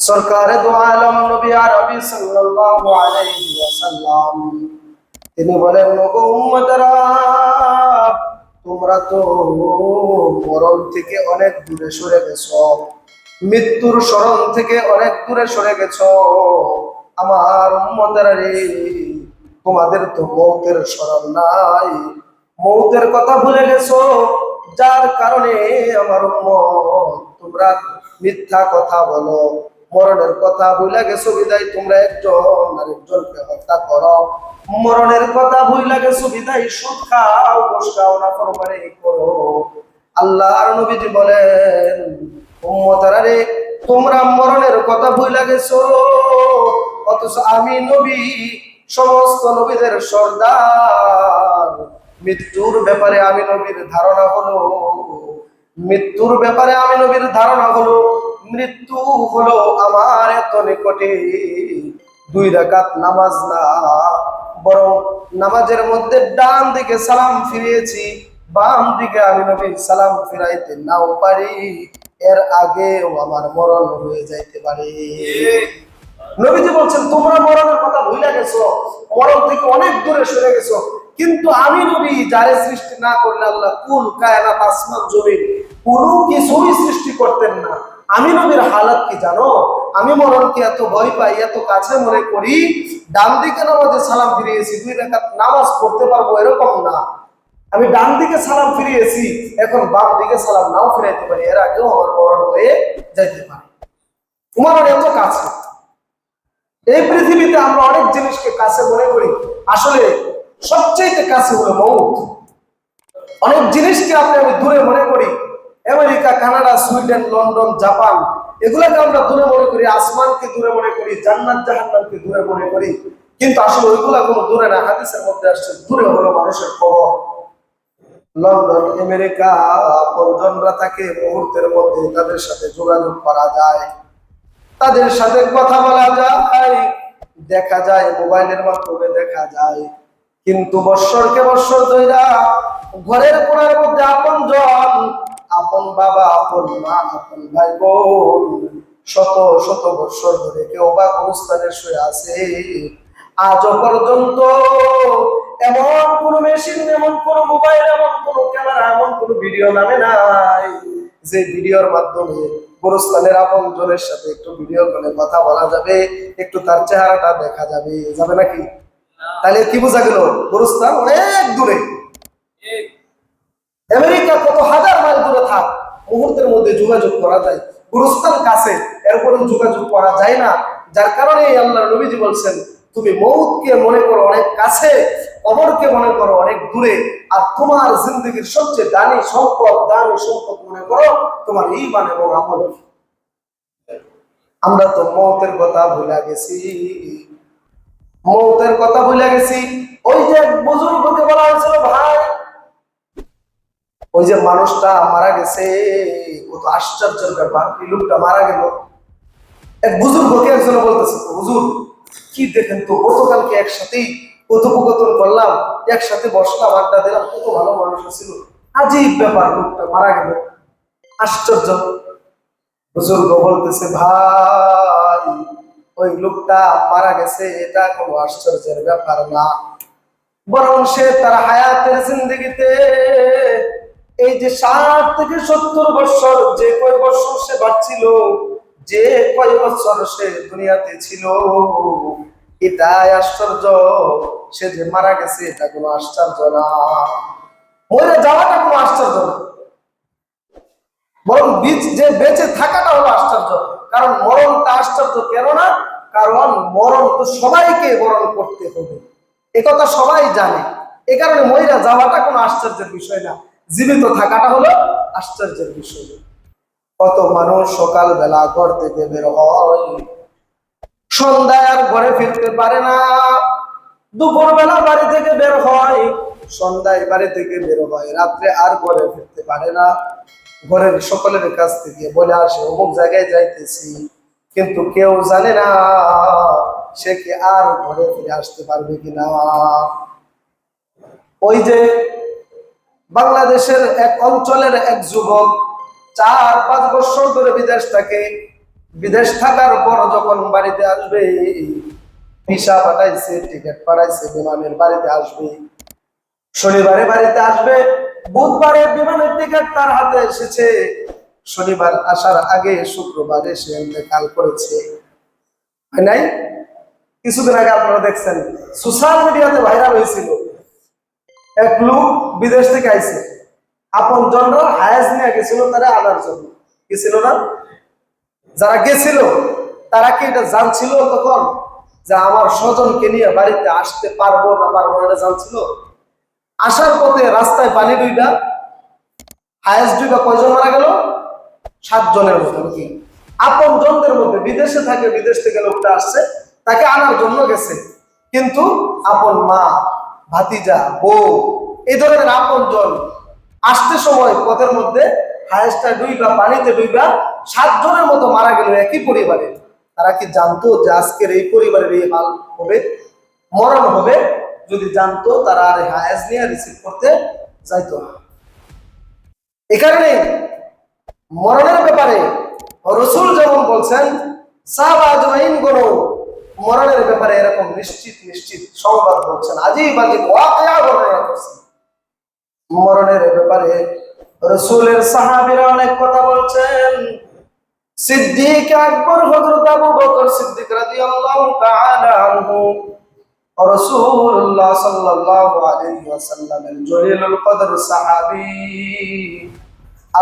সরকারে দো আলম নবী আরবি সাল্লাল্লাহু আলাইহি ওয়াসাল্লাম তিনি বলেন, ওগো উম্মতেরা, তোমরা তো মরণ থেকে অনেক দূরে সরে গেছো, মৃত্যুর স্মরণ থেকে অনেক দূরে সরে গেছো। আমার উম্মতেরা রে, তোমাদের তো মৌতের স্মরণ নাই, মৌতের কথা ভুলে গেছো, যার কারণে আমার উম্মত তোমরা মিথ্যা কথা বলো, মরণের কথা ভুলে গেছো বিদায় তোমরা একজন আরেকজনকে হত্যা করো, মরণের কথা ভুলে গেছো বিদায় সুদ খাও, ঘুষ খাও, নাফরমানি করো। আল্লাহর নবীজি বলেন, উম্মতেরা রে, তোমরা মরণের কথা ভুলে গেছো, অথচ আমি নবী সমস্ত নবীদের সর্দার। মৃত্যুর ব্যাপারে আমি নবীর ধারণা হলো, মৃত্যুর ব্যাপারে আমি নবীর ধারণা হলো, মৃত্যু হলো আমার এত নিকটে, 2 রাকাত নামাজ না, বরং নামাজের মধ্যে ডান দিকে সালাম ফিরিয়েছি, বাম দিকে আমি নবী সালাম ফিরাইতে নাও পারি, এর আগেও আমার মরণ হয়ে যাইতে পারে। নবীজি বলছেন, তোমরা মরণের কথা ভুলে গেছো, মরণ থেকে অনেক দূরে সরে গেছো, কিন্তু আমি নবী যারে সৃষ্টি না করলে আল্লাহ কুল কায়নাত আসমান জমিন কোনো কিছুই সৃষ্টি করতেন না। আমি নবীর হালাত কি জানো? আমি মরণকে এত ভয় পাই, এত কাছে মনে করি, ডান দিকে নামাজে সালাম ফিরিয়েছি, 2 রাকাত নামাজ পড়তে পারবো এরকম না, আমি ডান দিকে সালাম ফিরিয়েছি, এখন বাম দিকে সালাম নাও ফিরাইতে পারি, এর আগেও আমার মরণ হয়ে যাইতে পারে। মরণ এত কাছে। এই পৃথিবীতে আমরা অনেক জিনিসকে কাছে মনে করি, আসলে সবচেয়ে কাছে হলো মৌত। অনেক জিনিসকে আমি দূরে মনে করি, America, Canada, Sweden, London, Japan, এগুলাকে আমরা দূরে মনে করি, আসমানকে দূরে মনে করি, জান্নাত জাহান্নামকে দূরে মনে করি, কিন্তু আসলে ওইগুলা কোনো দূরে না। হাদিসের মধ্যে আসছে দূরে হলো মানুষের খবর। লন্ডন, আমেরিকা আপনজনরা থাকে মুহূর্তের মধ্যে, তাদের সাথে যোগাযোগ করা যায়, তাদের সাথে কথা বলা যায়, দেখা যায়, মোবাইলের মাধ্যমে দেখা যায়, কিন্তু বৎসরকে বৎসর ধইরা ঘরের কোণার মধ্যে আপন জন, আপন বাবা, আপন মা, আপন ভাই বোন শত শত বৎসর ধরে কেউ বা অবস্থানে শুয়ে আছে, আজও পর্যন্ত এমন কোন মেশিন, এমন কোন মোবাইল, এমন কোন ক্যামেরা, এমন কোন ভিডিও নামে নাই যে ভিডিওর মাধ্যমে গোরস্থানের আপন জনের সাথে একটু ভিডিও কলে কথা বলা যাবে, একটু তার চেহারাটা দেখা যাবে, যাবে নাকি? তাহলে কি বোঝা গেল? গোরস্থান অনেক দূরে। আমেরিকা কত হাজার মাইল দূরে থাক, মুহূর্তের মধ্যে যোগাযোগ করা যায়। গোরস্থান কাছে, এরপরেও যোগাযোগ করা যায় না, যার কারণে আল্লাহ নবীজি বলছেন, তুমি মৌতকে মনে করো অনেক কাছে, কবরকে মনে করো অনেক দূরে, আর তোমার জিন্দগির সবচেয়ে দামি সম্পদ মনে করো তোমার ঈমান এবং আমল। আমরা তো মৌতের কথা ভুলে গেছি, মৌতের কথা ভুলে গেছি। ওই যে এক বুজুর্গকে বলা হয়েছিল, ভাই ওই যে মানুষটা মারা গেছে, কত আশ্চর্যের ব্যাপার, এই লোকটা মারা গেল। এক বুজুর্গকে একজন বলতেছে, হুজুর কি দেখেন তো, গতকালকে একসাথেই কথোপকথন করলাম, একসাথে বসলাম, আড্ডা দিলাম, কত ভালো মানুষ ছিল, আজীব ব্যাপার, লোকটা মারা গেল, আশ্চর্য। বুজুর্গ বলতেছে, ভাই ওই লোকটা মারা গেছে এটা কোনো আশ্চর্যের ব্যাপার না, বরং সে তার হায়াতের জিন্দেগিতে এই যে 60 থেকে 70 বছর, যে কয় বছর সে বাঁচছিল, যে কয় বছর সে দুনিয়াতে ছিল, এটাই আশ্চর্য। সে যে মারা গেছে এটা কোনো আশ্চর্য না, মরে যাওয়াটা কোনো আশ্চর্য না, বরং যে বেঁচে থাকাটা হলো আশ্চর্য। কারণ মরণটা আশ্চর্য কেন না? কারণ মরণ তো সবাইকে বরণ করতে হবে, একথা সবাই জানে, এ কারণে মইরা যাওয়াটা কোনো আশ্চর্যের বিষয় না, জীবিত থাকাটা হলো আশ্চর্যের বিষয়। কত মানুষ সকালবেলা ঘর থেকে বের হয়, সন্ধ্যায় আর ঘরে ফিরতে পারে না, দুপুরবেলা বাড়ি থেকে বের হয়, সন্ধ্যায় বাড়ি থেকে বের হয়, রাত্রে আর ঘরে ফিরতে পারে না, ঘরের সকলের কাছ থেকে বলে আসে অমুক জায়গায় যাইতেছি, কিন্তু কেউ জানে না সে কি আর ঘরে ফিরে আসতে পারবে কিনা। ওই যে বাংলাদেশের এক অঞ্চলের এক যুবক 4-5 বছর ধরে বিদেশ থাকে, বিদেশ থাকার পর যখন বাড়িতে আসবে, ভিসা পাঠাইছে, টিকিট পাঠাইছে, বিমানের বাড়িতে আসবে, শনিবারে বাড়িতে আসবে, বুধবারে বিমানের টিকিট তার হাতে এসেছে, শনিবার আসার আগে শুক্রবারে সে ইন্তেকাল করেছে। হয় নাই? কিছুদিন আগে আপনারা দেখছেন সোশ্যাল মিডিয়াতে ভাইরাল হয়েছিল, এক লোক বিদেশ থেকে আইছে, আপন জনরা হায়াজ নিয়ে গেছিল তারা আনার জন্য, গেছিল না? যারা গেছিল তারা কি এটা জানছিল তখন যে আমার স্বজনকে নিয়ে বাড়িতে আসতে পারবো না পারবো না, এটা জানছিল? আসার পথে রাস্তায় পানি দুইটা, হায়াজ দুইটা, কয়জন মারা গেল? 7 জনের মতো। কি আপন জনদের মধ্যে, বিদেশে থাকে, বিদেশ থেকে লোকটা আসছে, তাকে আনার জন্য গেছে, কিন্তু আপন মা, ভাতিজা, বউ, এই ধরনের আপন জন আসতে সময় পথের মধ্যে হায়েস্টটা ডুইবা, পানিতে ডুইবা 7 জনের মতো মারা গেল একই পরিবারে। তারা কি জানতো যে আজকের এই পরিবারের এই হাল হবে, মরণ হবে? যদি জানতো তারা আর হায়াজ নিয়ে রিসিভ করতে যাইতো না। এই কারণে মরণের ব্যাপারে রাসূল যেমন বলছেন, সাহাবা আজমাইন গুলো মরণের ব্যাপারে এরকম নিশ্চিত নিশ্চিত সংবাদ বলছেন, আজিব আজিব ওয়াকিয়া বর্ণনা করছেন। মরণের ব্যাপারে রাসূলের সাহাবীরা অনেক কথা বলছেন। সিদ্দিক আকবর হযরত আবু বকর সিদ্দিক রাদিয়াল্লাহু তাআলা আনহু রাসূলুল্লাহ সাল্লাল্লাহু আলাইহি ওয়াসাল্লামের জলিলুল কদর সাহাবী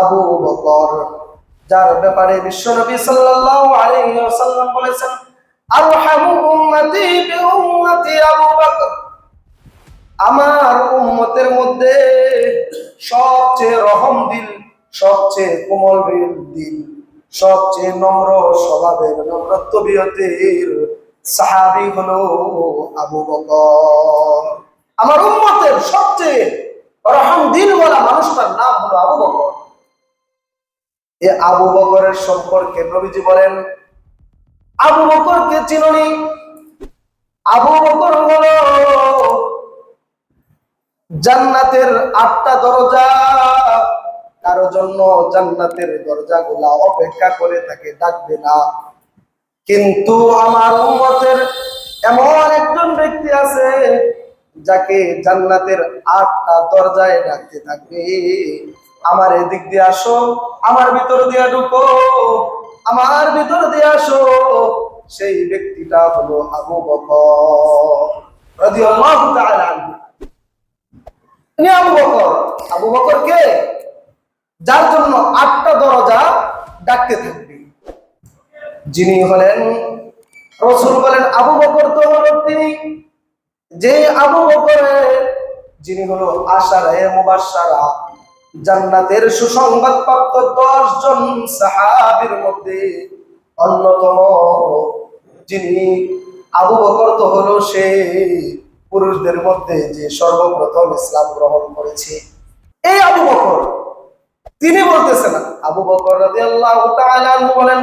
আবু বকর, যার ব্যাপারে বিশ্বনবী সাল্লাল্লাহু আলাইহি ওয়াসাল্লাম বলেছেন, আরহামু উম্মতি বিউম্মতি আবু বকর, আমার উম্মতের মধ্যে সবচেয়ে রহম দিল, সবচেয়ে কোমল দিল, সবচেয়ে নম্র স্বভাবের, নম্রত্ববিয়তের সাহাবী হলো আবু বকর। আমার উম্মতের সবচেয়ে রহম দিলওয়ালা মানুষটার নাম হলো আবু বকর। এ আবু বকরের সম্পর্কে নবীজি বলেন, আবু বকরকে চিননি? আবু বকর হলো জান্নাতের 8টা দরজা, কারো জন্য জান্নাতের দরজাগুলা অপেক্ষা করে তাকে ডাকবে না, কিন্তু আমার উম্মতের এমন একজন ব্যক্তি আছে যাকে জান্নাতের 8টা দরজায় ডাকতে থাকবে, আমার এদিক দিয়ে আসো, আমার ভিতর দিয়ে ঢুকো, আমার ভিতর দিয়ে আসো। সেই ব্যক্তিটা হলো আবু বকর রাদিয়াল্লাহু তাআলা আনহু। আবু বকর, আবু বকর কে? যার জন্য 8টা দরজা ডাকতে থাকবে, যিনি হলেন, রাসূল বলেন আবু বকর তো হলো তিনি, যে আবু বকরের যিনি হলো আশারায়ে মুবাশশারা, জান্নাতের সুসংবাদ প্রাপ্ত 10 জন সাহাবীর মধ্যে অন্যতম। যিনি আবু বকর তো হলো সেই পুরুষদের মধ্যে যে সর্বপ্রথম ইসলাম গ্রহণ করেছে, এই আবু বকর। তিনি বলতেছেন, আবু বকর রাদিয়াল্লাহু তাআলা আনহু বলেন,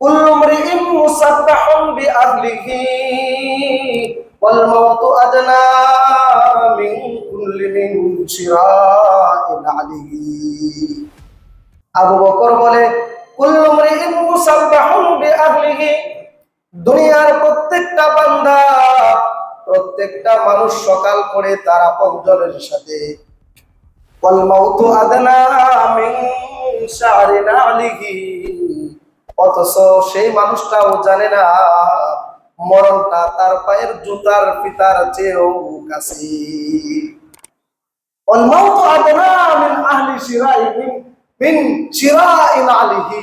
কুল্লু মরিইন মুসাব্বাহুন বিআহলিহি ওয়াল মাউতু আদনা মিন কুল্লি মিন শিরাইন আলিহি। আবু বকর বলে, কুল্লু মরিইন মুসাব্বাহুন বিআহলিহি, দুনিয়ার প্রত্যেকটা বান্দা, প্রত্যেকটা মানুষ সকাল করে তার আপনজনের সাথে, ওয়াল মাউতু আদনা মিন শারিন আলিহি, অথচ সেই মানুষটাও জানে না মরণটা তার পায়ের জুতার ফিতার চেয়েও কাছে। ওয়াল মাউতু আদনা মিন আহলি শিরাইন মিন শিরাইন আলিহি।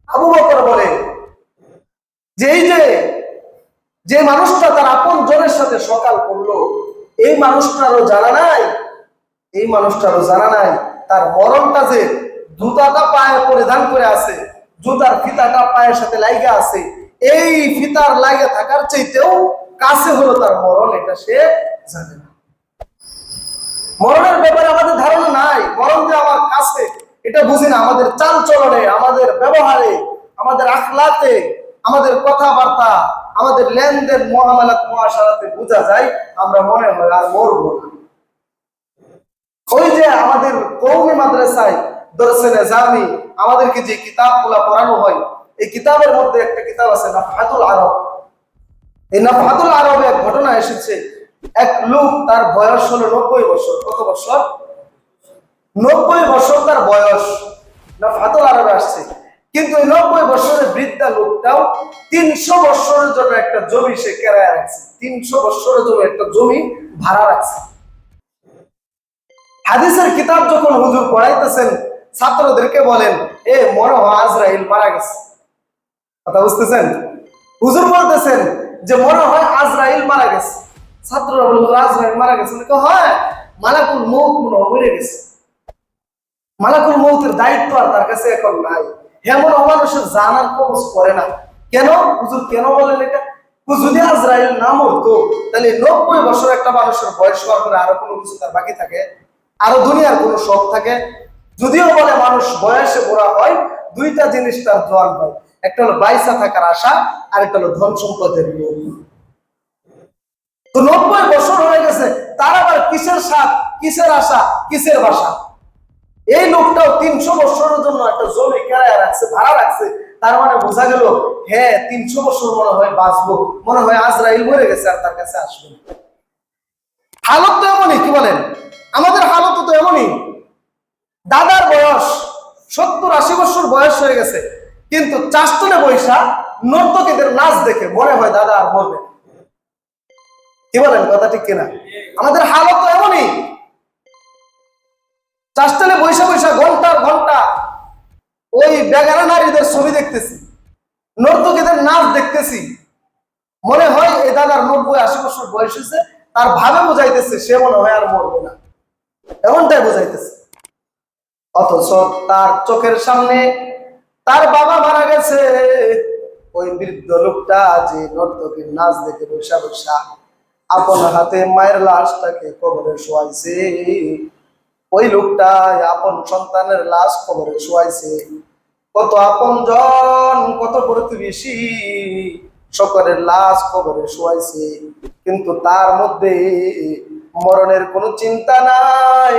আবু বকর বলে যে এই যে মানুষটা তার আপন জনের সাথে সকাল করলো, এই মানুষটারও জানা নাই, এই মানুষটারও জানা নাই তার মরণটা যে জুতাটা পায়ে পরিধান করে আছে, জুতার ফিতাটা পায়ের সাথে লাগা আছে, এই ফিতার লাগা থাকার চাইতেও কাছে হলো তার মরণ, এটা সে জানে না। মরণের ব্যাপারে আমাদের ধারণা নাই, মরণ যে আমার কাছে এটা বুঝি না। আমাদের চাল চলনে, আমাদের ব্যবহারে, আমাদের আখলাতে, আমাদের কথাবার্তা, আমাদের লেনদেন, মুআমালাত, মুআশারাতে বোঝা যায় আমরা মনে হয় আর মরবো না। ওই যে আমাদের কওমি মাদ্রাসায় দরসে নিজামি আমাদেরকে যে কিতাবগুলো পড়ানো হয়, এই কিতাবের মধ্যে একটা কিতাব আছে নাফহাতুল আরব। এই নাফহাতুল আরবে এক ঘটনা এসেছে, এক লোক, তার বয়স হলো 90 বছর। কত বছর? 90 বছর তার বয়স। নাফহাতুল আরবে আসছে। কিন্তু এই 90 বছরের বৃদ্ধা লোকটাও 300 বছরের জন্য একটা জমি সে কেরায় রাখছে। 300 বছরের জন্য একটা জমি ভাড়া রাখছে। হাদিসের কিতাব যখন হুজুর পড়াইতেছেন, ছাত্রদেরকে বলেন, এ মনে হয় আজরাইল মারা গেছে। কথা বুঝতেছেন? হুজুর বলতেছেন যে মনে হয় আজরাইল মারা গেছে। ছাত্ররা বলল, আজরাইল মারা গেছে? হয়, মালাকুল মউত মনে হয় মরে গেছে। মালাকুল মউতের দায়িত্ব আর তার কাছে এখন নাই। এমন অমানুষের জানার খোঁজ করে না। কেন হুজুর কেন বলেন এটা? যদি আজরাইল না মরতো, তাহলে 90 বছর একটা মানুষের বয়স হওয়ার পরে আরো কোনো কিছু তার বাকি থাকে, আরো দুনিয়ার কোনো শখ থাকে? যদিও বলে মানুষ বয়সে বুড়া হয়, দুইটা জিনিস তার জোয়ান হয়, একটা হলো বাইসা থাকার আশা, আর একটা হলো ধন সম্পদের লোভ। তো 90 বছর হয়ে গেছে, তার আবার কিসের স্বাদ, কিসের আশা, কিসের বাসা? এই লোকটাও 300 বছরের জন্য একটা জমি কেরায় রাখছে, ভাড়া রাখছে। তার মানে বোঝা গেল, হ্যাঁ 300 বছর মনে হয় বাঁচবো, মনে হয় আজরাইল মরে গেছে আর তার কাছে আসবে। হালত তো এমনই, কি বলেন? আমাদের হালত তো এমনই। দাদার বয়স 70-80 বছর বয়স হয়ে গেছে, কিন্তু চাষতলে বৈশা নর্তকীদের নাচ দেখে মনে হয় দাদা আর মরবে। কি বলেন, কথা ঠিক কিনা? আমাদের হালত তো এমনই। চাষতলে বৈশা বৈশা ঘন্টার ঘন্টা ওই বেগানা নারীদের ছবি দেখতেছি, নর্তকীদের নাচ দেখতেছি, মনে হয় এই দাদার 90-80 বছর বয়স হয়েছে, তার ভাবে বুঝাইতেছে সে মনে হয় আর মরবে না, এমনটাই বুঝাইতেছে। অথচ তার চোখের সামনে তার বাবা মারা গেছে। ওই বৃদ্ধ লোকটা যে নর্তকীর নাচ দেখে বৈশা বৈশা আপন হাতে মায়ের লাশটাকে কবরে শোয়াইছে। ওই লোকটা আপন সন্তানের লাশ কবরে শোয়াইছে। কত আপন জন, কত প্রতিবেশী সকলের লাশ কবরে শোয়াইছে, কিন্তু তার মধ্যে মরণের কোনো চিন্তা নাই,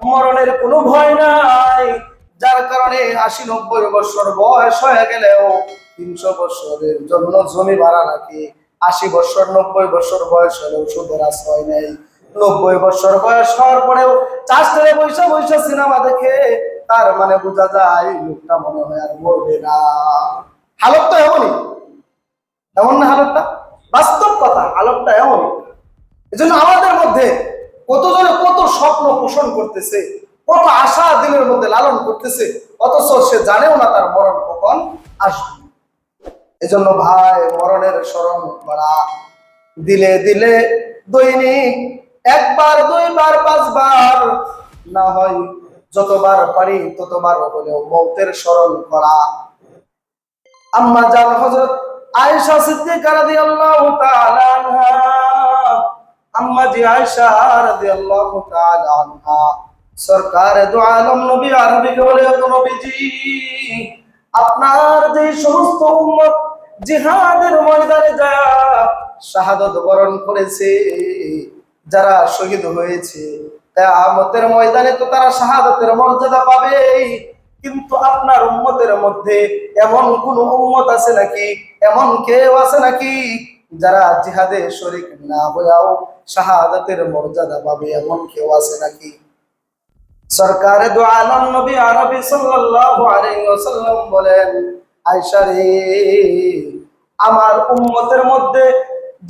মরণের কোনো ভয় নাই। যার কারণে 80-90 বছর বয়স হয়ে গেলেও 300 বছরের জন্য জমি ভাড়া রাখে। 80 বছর 90 বছর বয়স হলেও সুদের আশ্রয় নেই। 90 বছর বয়স হওয়ার পরেও চাষে বৈশা বৈশা সিনেমা দেখে। তার মানে বোঝা যায় লোকটা মনে হয় আর মরবে না। হালতটা এমনই, এমন না হালতটা? বাস্তব কথা, হালতটা এমনই। এজন্য আমাদের মধ্যে কতজনে কত স্বপ্ন পোষণ করতেছে, কত আশা দিলের মধ্যে লালন করতেছে, অথচ সে জানেও না তার মরণ কখন আসবে। এজন্য ভাই, মরণের স্মরণ করা দিলে দিলে দৈনিক 1 বার 2 বার 5 বার না হয় যতবার পারি ততবার হলেও মৌতের স্মরণ করা। আম্মা জান হযরত আয়েশা সিদ্দিকা রাদিয়াল্লাহু তাআলা আনহা, আম্মা জি আয়েশা রাদিয়াল্লাহু তাআলা আনহা সরকার দু আলম নবী আরবিকে বলে, নবীজি আপনার যে সমস্ত উম্মত জিহাদের ময়দানে যায় শাহাদাত বরণ করেছে, যারা শহীদ হয়েছে, কিয়ামতের ময়দানে তো তারা শাহাদাতের মর্যাদা পাবেই, কিন্তু আপনার উম্মতের মধ্যে এমন কোন উম্মত আছে নাকি, এমন কেউ আছে নাকি যারা জিহাদে শরীক না হয়েও শাহাদাতের মর্যাদা পাবে? এমন কেউ আছে নাকি? সরকারে দু আলম নবী আরবি সাল্লাল্লাহু আলাইহি ওয়াসাল্লাম বলেন, আয়েশা রে, আমার উম্মতের মধ্যে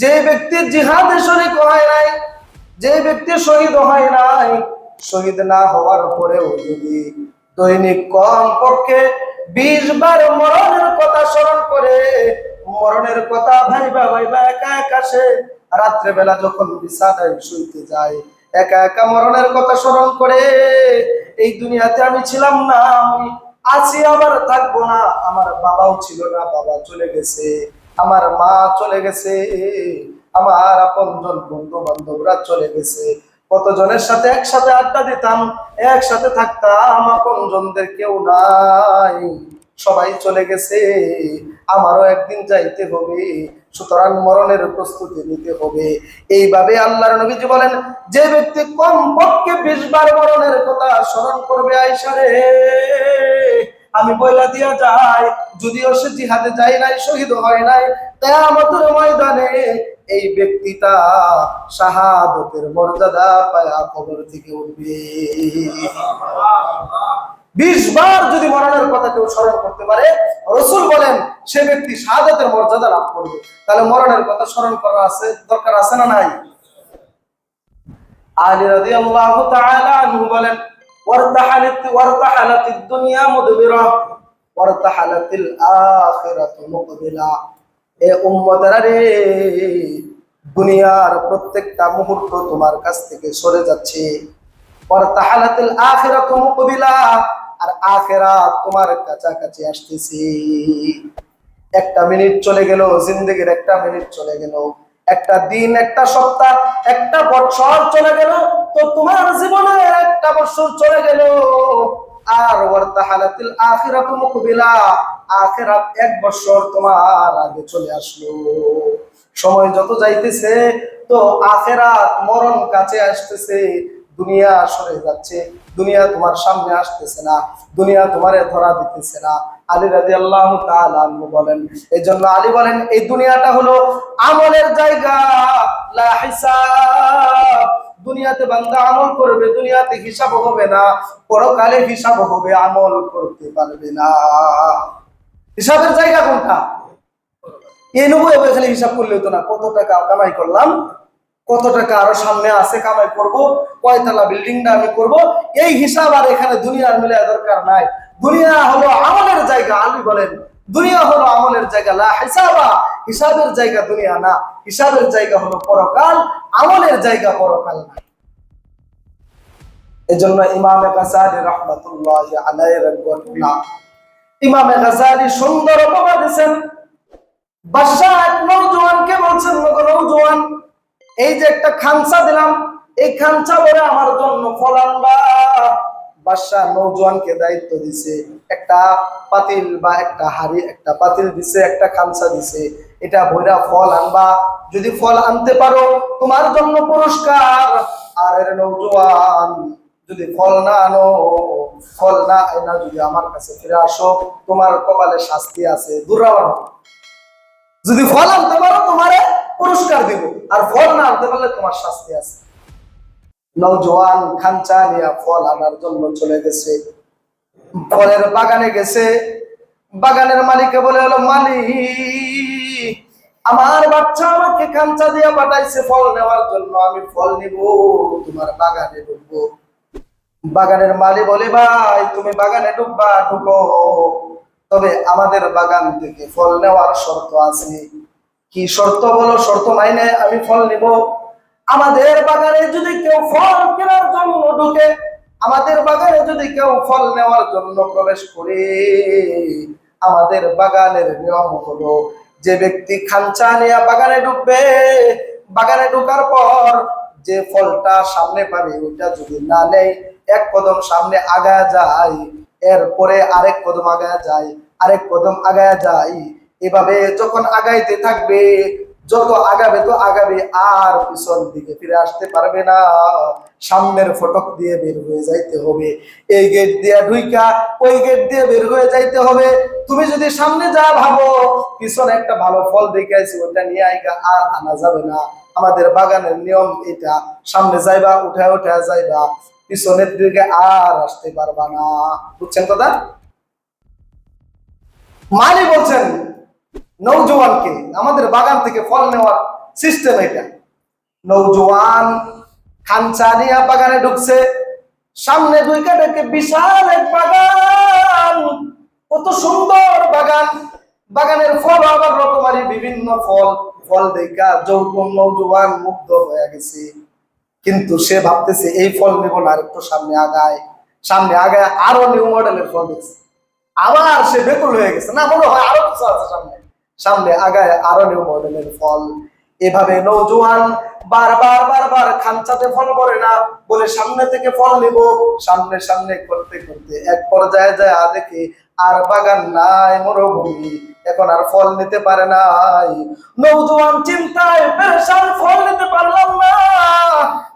যে ব্যক্তি জিহাদে শরীক হয় নাই, যে ব্যক্তি শহীদ হয় নাই, শহীদ না হওয়ার পরেও যদি দৈনিক কমপক্ষে 20 বার মরণের কথা স্মরণ করে, মরণের কথা ভাইবা ভাইবা একা একা সে রাত্রে বেলা যখন বিছানায় শুইতে যায়, একা একা মরণের কথা স্মরণ করে, এই দুনিয়াতে আমি ছিলাম না, আমি আছি আবার থাকবো না, আমার বাবাও ছিল না, বাবা চলে গেছে, আমার মা চলে গেছে, আমার আপনজন বন্ধু বান্ধবরা চলে গেছে, কতজনের সাথে একসাথে আড্ডা দিতাম, একসাথে থাকতাম, আপনজনদের কেউ নাই, সবাই চলে গেছে, আমারও একদিন যাইতে হবে, সুতরাং মরণের প্রস্তুতি নিতে হবে। এইভাবে আল্লাহর নবীজি বলেন, যে ব্যক্তি কমপক্ষে 20 বার মরণের কথা স্মরণ করবে, আয়েশা রে, আমি বইলা দিয়া যাই, যদিও সে জিহাদে যায় নাই, শহীদ হয় নাই, কিয়ামতের ময়দানে এই ব্যক্তিটা শাহাদাতের মর্যাদা পায়া কবর থেকে উঠবে। 20 বার যদি মরণের কথা কেউ স্মরণ করতে পারে, রাসূল বলেন সে ব্যক্তি শাহাদাতের মর্যাদা লাভ করবে। তাহলে মরণের কথা স্মরণ করা আছে, দরকার আছে না নাই? আলী রাদিয়াল্লাহু তাআলা আনহু বলেন, ওয়ারতাহালাতিদ দুনিয়া মুদবিরা ওয়ারতাহালাতিল আখিরাতু মুকবিলা। এ উম্মতেরা রে, দুনিয়ার প্রত্যেকটা মুহূর্ত তোমার কাছ থেকে সরে যাচ্ছে। ওয়ারতাহালাতিল আখিরাতু মুকবিলা, আর আখিরাত তোমার কাছাকাছি আসতেছে। একটা মিনিট চলে গেল, জিন্দেগির একটা মিনিট চলে গেল, একটা দিন, একটা সপ্তাহ, একটা বছর চলে গেল, তো তোমার জীবনের একটা বছর চলে গেল। আর ওয়ারতাহালাতিল আখিরাতু মুকবিলা, আখিরাত 1 বছর তোমার আগে চলে আসলো। সময় যত যাইতেছে তো আখিরাত মরণ কাছে আসতেছে, দুনিয়া সরে যাচ্ছে, দুনিয়া তোমার সামনে আসতেছে না, দুনিয়া তোমারে ধরা দিতেছে না। আলী রাদিয়াল্লাহু তাআলা আনহু বলেন, এইজন্য আলী বলেন এই দুনিয়াটা হলো আমলের জায়গা, লা হিসাব। দুনিয়াতে বান্দা আমল করবে, দুনিয়াতে হিসাব হবে না, পরকালে হিসাব হবে, আমল করতে পারবে না। হিসাবের জায়গা কোনটা? এই 90 খালি হিসাব করলে হতো না, কত টাকা কামাই করলাম, কত টাকা আরো সামনে আছে কামাই করব, কয়তলা বিল্ডিংটা আমি করব, এই হিসাব আর এখানে দুনিয়ার মিলে দরকার নাই। দুনিয়া হলো আমলের জায়গা। আলী বলেন দুনিয়া হলো আমলের জায়গা, লা হিসাবা। হিসাবের জায়গা দুনিয়া না, হিসাবের জায়গা হলো পরকাল, আমলের জায়গা পরকাল না। এজন্য ইমাম গাযযালী রাহমাতুল্লাহি আলাইহি রাহমাতুল্লাহ, ইমাম গাযযালী সুন্দর উপমা দিয়েছেন। বাদশা এক নওজোয়ানকে বলছেন, নওজোয়ান, এই যে একটা খামসা দিলাম, এই খামসা ভরে আমার জন্য ফল আনবা। বাদশা নওজোয়ানকে দায়িত্ব দিছে, একটা পাতিল বা একটা হাড়ি, একটা পাতিল দিছে, একটা খামসা দিছে, এটা ভইরা ফল আনবা। যদি ফল আনতে পারো তোমার জন্য পুরস্কার। আর এর নওজোয়ান, যদি ফল না আনো, ফল না আনা যদি আমার কাছে ফিরে আসো, তোমার কপালে শাস্তি আছে, দুরাবানো। যদি ফল আনতে পারো তোমারে পুরস্কার দিব, আর ফল না আনতে পারলে তোমার শাস্তি আছে। নওজোয়ান খামচা নিয়ে ফল আনার জন্য চলে গেছে, ফলের বাগানে গেছে। বাগানের মালিককে বলে, হলো মালিক, আমার বাচ্চা আমাকে খামচা দিয়ে পাঠাইছে ফল নেওয়ার জন্য, আমি ফল নিব, তোমার বাগানে ঢুকবো। বাগানের মালিক বলে, ভাই তুমি বাগানে ঢুকবা, ঢুকো, তবে আমাদের বাগান থেকে ফল নেওয়ার শর্ত আছে। কি শর্ত বলো? শর্ত মাইনে আমি ফল নিব। আমাদের বাগানে যদি কেউ ফল কেনার জন্য ঢুকে, আমাদের বাগানে যদি কেউ ফল নেওয়ার জন্য প্রবেশ করে, আমাদের বাগানের নিয়ম হলো যে ব্যক্তি খামচা নিয়ে বাগানে ঢুকবে, বাগানে ঢোকার পর যে ফলটা সামনে পাবে ওইটা যদি না নেয়, 1 কদম সামনে আগায়া যায়, এরপরে আরেক কদম আগায়া যায়, আরেক কদম আগায়া যায়, এভাবে যখন আগাইতে থাকবে, যত আগাবে তো আগাবে, আর পিছন দিকে ফিরে আসতে পারবে না, সামনের ফটক দিয়ে বের হয়ে যাইতে হবে। এই গেট দিয়ে ঢুইকা ওই গেট দিয়ে বের হয়ে যাইতে হবে। তুমি যদি সামনে যা ভাবো পিছনে একটা ভালো ফল দেখে আইছি ওটা নিয়ে আইগা, আর আনা যাবে না। আমাদের বাগানের নিয়ম এটা, সামনে যাইবা, উঠায় উঠায় যাইবা, পিছনের দিকে আর আসতে পারবা না। বুঝছেন কথা? মালি বলছেন নওজোয়ানকে, আমাদের বাগান থেকে ফল নেওয়ার সিস্টেম এটা। নওজোয়ান খামচা নিয়ে বাগানে ঢুকছে, সামনে দুইটা দেখে বিশাল এক বাগান, কত সুন্দর বাগান, বাগানের ফল আবার রকমারি বিভিন্ন ফল, ফল দেখা যৌবন নওজোয়ান মুগ্ধ হয়ে গেছে। কিন্তু সে ভাবতেছে এই ফল নেব না, আর একটু সামনে আগায়, সামনে আগায় আরো নিউ মডেলের ফল দেখছে, আবার সে বেকুল হয়ে গেছে, না মনে হয় আরো কিছু আছে সামনে, সামনে আগায় আরো নিউ মডেলের ফল। এভাবে নওজোয়ান বারবার বারবার খামচাতে ফল পড়ে না বলে সামনে থেকে ফল নিব, সামনে সামনে করতে করতে এক পর্যায়ে যায় দেখে আর বাগান নাই, মরুভূমি, এখন আর ফল নিতে পারে নাই। নওজোয়ান চিন্তায় পেরেশান, ফল নিতে পারলাম না,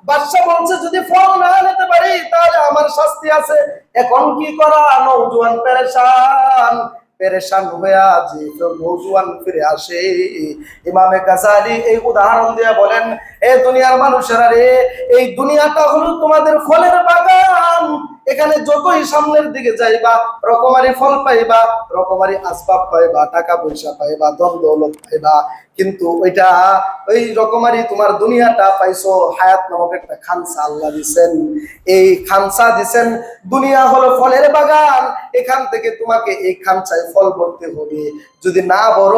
বাদশা বলছে যদি ফল না নিতে পারি তাহলে আমার শাস্তি আছে। এখন কি করা? নওজোয়ান পেরেশান, পেরেশান হইয়া যে নওজোয়ান ফিরে আসে। ইমামে গাজালি এই উদাহরণ দিয়ে বলেন, এ দুনিয়ার মানুষেরা রে, এই দুনিয়াটা হলো তোমাদের ফলের বাগান। এখানে যতই সামনের দিকে যাইবা রকমারি ফল পাইবা, রকমারি আসবাব পাইবা, টাকা পয়সা পাইবা, ধন দৌলত পাইবা, কিন্তু ওইটা ওই রকমারি তোমার দুনিয়াটা পাইছো হায়াত নামক একটা খানসা আল্লাহ দিছেন। এই খানসা দিছেন, দুনিয়া হলো ফলের বাগান, এখান থেকে তোমাকে এই খানসায় ফল ভরতে হবে। যদি না বড়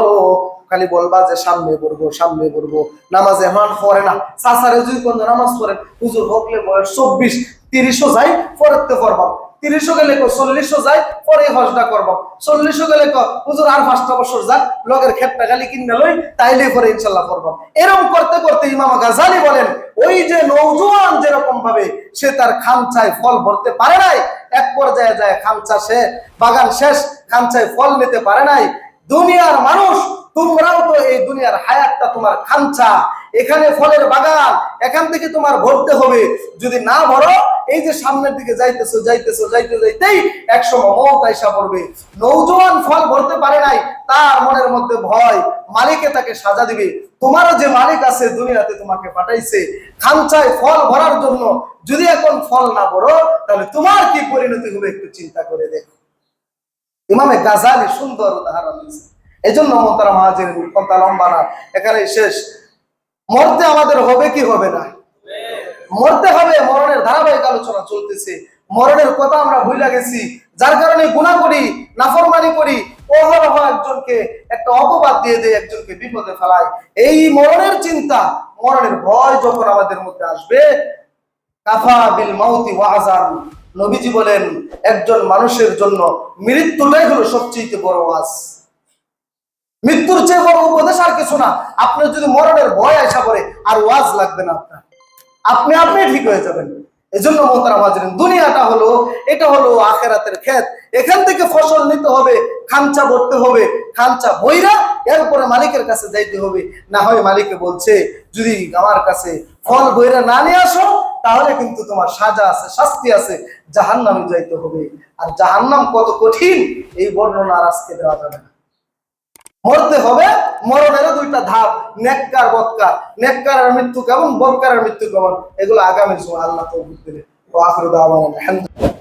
খালি বলবা যে সামনে পড়বো সামনে পড়বো, নামাজ এখন পড়ে না। সাসারে যদি কোন নামাজ পড়েন, হুজুর হকলে বয়স 24-30 যাই পড়তে পড়বা, 30 গেলে 40 যাই পরে হজটা করবো, 40 গেলে হুজুর আর 5টা বছর যাক লগের ক্ষেতটা খালি কিনে লই তাইলে পরে ইনশাল্লাহ করবো। এরকম করতে করতে ইমাম গাজালি বলেন, ওই যে নওজোয়ান যেরকম ভাবে সে তার খানচায় ফল ভরতে পারে নাই, এক পর্যায়ে যায় খানচা সে বাগান শেষ, খানচায় ফল নিতে পারে নাই। দুনিয়ার মানুষ তোমরাও তো এই দুনিয়ার হায়াতটা তোমার খানচা, এখানে ফলের বাগান, এখান থেকে তোমার ভরতে হবে। যদি না ভরো এই যে সামনের দিকে যাইতেছো যাইতেছো যাইতে যাইতেই একসময় মওত আইসা পড়বে। নওজোয়ান ফল ভরতে পারে নাই, তার মনের মধ্যে ভয়, মালিকে তাকে সাজা দিবে। তোমারও যে মালিক আছে দুনিয়াতে তোমাকে পাঠাইছে খানচায় ফল ভরার জন্য, যদি এখন ফল না ভরো তাহলে তোমার কি পরিণতি হবে একটু চিন্তা করে দেখো। ইমামে গাজালি সুন্দর উদাহরণ দিয়েছে। এই জন্য মোহতারা মাহাজির কথা লম্বা না, এখানে শেষ। মরতে আমাদের হবে কি হবে না? মরতে হবে, মরণের ধারাবাহিক আলোচনা চলতেছে। মরণের কথা আমরা ভুলে গেছি, যার কারণে গুনাহ করি, নাফরমানি করি, অহরহ একজনকে একটা অপবাদ দিয়ে দেয়, একজনকে বিপদে ফেলায়। এই মরণের চিন্তা, মরণের ভয় যখন আমাদের মধ্যে আসবে, কাফা বিল মাউতি ওয়াজান, নবীজি বলেন একজন মানুষের জন্য মৃত্যুটাই হলো সবচেয়ে বড় ওয়াজ। মৃত্যুর চেয়ে বড় উপদেশ আর কিছু না। আপনার যদি মরণের ভয় আসা পড়ে আর ওয়াজ লাগবে না, আপনার আপনি আপনি ঠিক হয়ে যাবেন। এজন্য মোহতারাম হাজিরিন, দুনিয়াটা হলো, এটা হলো আখিরাতের ক্ষেত। এখান থেকে ফসল নিতে হবে, খানচা ভরতে হবে, খানচা বইরা এরপরে মালিকের কাছে যাইতে হবে। না হয় মালিকে বলছে যদি আমার কাছে ফল বইরা না নিয়ে আসো তাহলে কিন্তু তোমার সাজা আছে, শাস্তি আছে, জাহান্নামে যাইতে হবে। আর জাহান্নাম কত কঠিন এই বর্ণনা আর আজকে দেওয়া যাবে না। মরতে হবে, মরণেরও 2টা ধাপ, নেককার বদকার। নেককারের মৃত্যু কেমন, বদকারের মৃত্যু কেমন, এগুলো আগামী সময় আল্লাহ তৌফিক দিলে। ওয়া আখিরু দাওয়ানা আলহামদুলিল্লাহ।